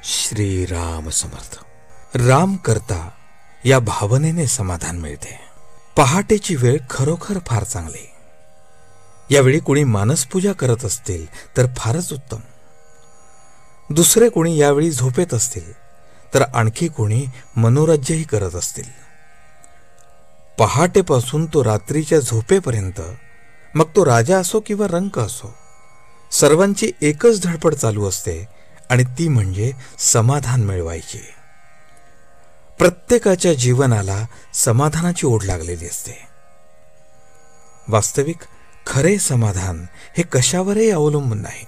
श्रीराम समर्थ. राम करता या भावनेने समाधान मिळते. पहाटेची वेळ खरोखर फार चांगली. यावेळी कोणी मानसपूजा करत असतील तर फारच उत्तम. दुसरे कोणी यावेळी झोपेत असतील तर आणखी कोणी मनोराज्यही करत असतील. पहाटेपासून तो रात्रीच्या झोपेपर्यंत, मग तो राजा असो किंवा रंक असो, सर्वांची एकच धडपड चालू असते आणि ती म्हणजे समाधान मिळवायची. प्रत्येकाच्या जीवनाला समाधानाची ओढ लागलेली असते. वास्तविक खरे समाधान हे कशावरही अवलंबून नाही.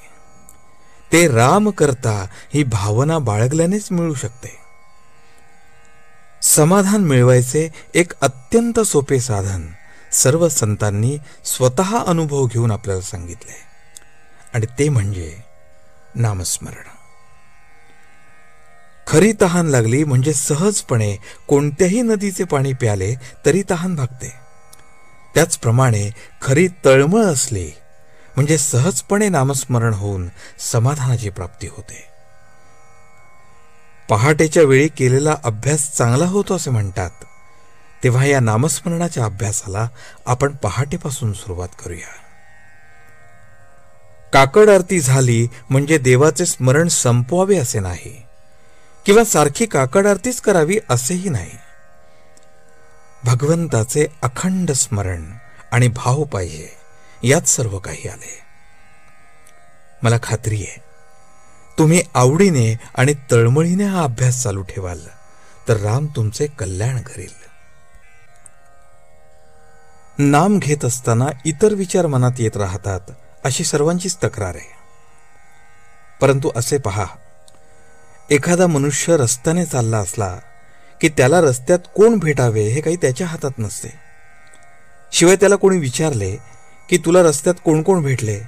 ते राम करता ही भावना बाळगल्यानेच मिळू शकते. समाधान मिळवायचे एक अत्यंत सोपे साधन सर्व संतांनी स्वतः अनुभव घेऊन आपल्याला सांगितले, आणि ते म्हणजे नामस्मरण. खरी तहान लागली म्हणजे सहजपणे कोणत्याही नदीचे पाणी प्याले तरी तहान भागते. त्याचप्रमाणे खरी तळमळ असली म्हणजे सहजपणे नामस्मरण होऊन समाधानाची प्राप्ती होते. पहाटेच्या वेळी केलेला अभ्यास चांगला होतो असे म्हणतात, तेव्हा या नामस्मरणाच्या अभ्यासाला आपण पहाटेपासून सुरुवात करूया. काकड आरती झाली म्हणजे देवाचे स्मरण संपवावे असे नाही, किंवा सारखी काकड आरतीच करावी असेही नाही. भगवंताचे अखंड स्मरण आणि भाव पाहिजे, यात सर्व काही आले. मला खात्री आहे, तुम्ही आवडीने आणि तळमळीने हा अभ्यास चालू ठेवाल तर राम तुमचे कल्याण करेल. नाम घेत असताना इतर विचार मनात येत राहतात अशी सर्वांचीच तक्रार आहे. परंतु असे पहा, एखादा मनुष्य रस्त्याने चालला असला की त्याला रस्त्यात कोण भेटावे हे काही त्याच्या हातात नसते. शिवाय त्याला कोणी विचारले की तुला रस्त्यात कोण कोण भेटले,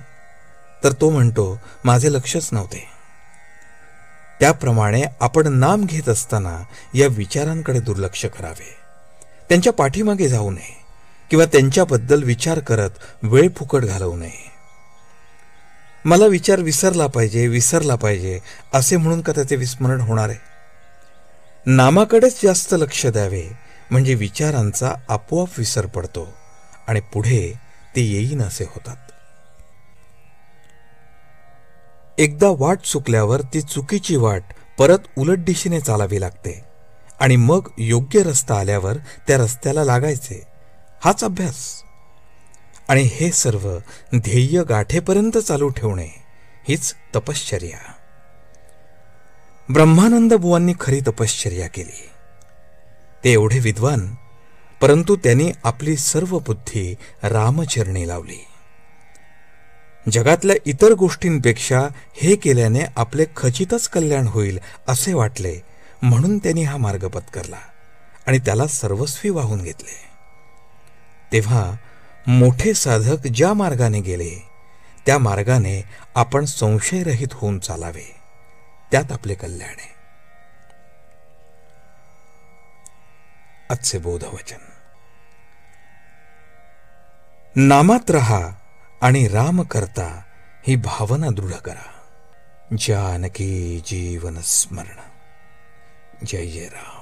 तर तो म्हणतो माझे लक्षच नव्हते. त्याप्रमाणे आपण नाम घेत असताना या विचारांकडे दुर्लक्ष करावे. त्यांच्या पाठीमागे जाऊ नये किंवा त्यांच्याबद्दल विचार करत वेळ फुकट घालवू नये. मला विचार विसरला पाहिजे असे म्हणून का त्याचे विस्मरण होणार आहे? नामाकडेच जास्त लक्ष द्यावे, म्हणजे विचारांचा आपोआप विसर पडतो आणि पुढे ते येईन असे होतात. एकदा वाट चुकल्यावर ती चुकीची वाट परत उलट दिशेने चालावी लागते, आणि मग योग्य रस्ता आल्यावर त्या रस्त्याला लागायचे. हाच अभ्यास. आणि हे सर्व ध्येय गाठेपर्यंत चालू ठेवणे हीच तपश्चर्या. ब्रह्मानंद बुवांनी खरी तपश्चर्या केली. ते एवढे विद्वान, परंतु त्यांनी आपली सर्व बुद्धी रामचरणी लावली. जगातल्या इतर गोष्टींपेक्षा हे केल्याने आपले खचितच कल्याण होईल असे वाटले, म्हणून त्यांनी हा मार्ग पत्करला आणि त्याला सर्वस्वी वाहून घेतले. तेव्हा मोठे साधक ज्या मार्गाने गेले त्या मार्गाने आपण संशयरहित होऊन चालावे, त्यात आपले कल्याण आहे. आजचे बोधवचन: नामात रहा आणि राम करता ही भावना दृढ करा. जानकी जीवन स्मरण. जय जय राम.